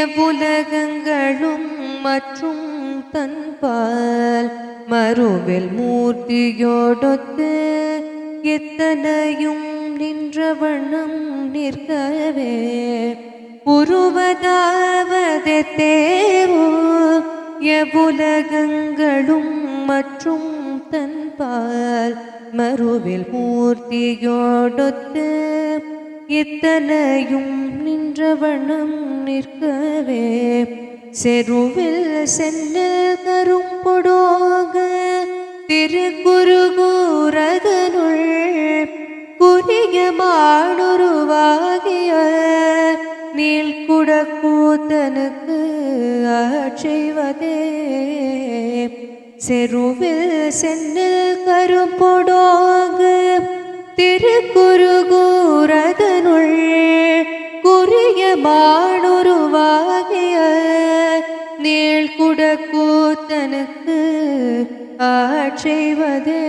எவ்வுலகங்களும் மற்றும் தன்பால் மறுவில் மூர்த்தியோடொத்து எத்தனையும் நின்ற வண்ணம் நிற்கவே உருவதாவது தேவோ எவ்வுலகங்களும் மற்றும் தன்பால் மறுவில் மூர்த்தியோடொத்து இத்தனையும் நின்ற வண்ணம் நிற்கவே செருவில் சென்னல் கரும்பொடோக திருக்குறுகூரதனுள் குறிய மாடுருவாகிய நீள்குடக்கூத்தனுக்கு ஆட்செய்வதே செருவில் சென்னல் கரும்பொடோக திருக்குறுகூரதனுள் குறிய மாடுருவாகிய நீள்குடக்கூத்தனுக்கு ஆட்செய்வதே.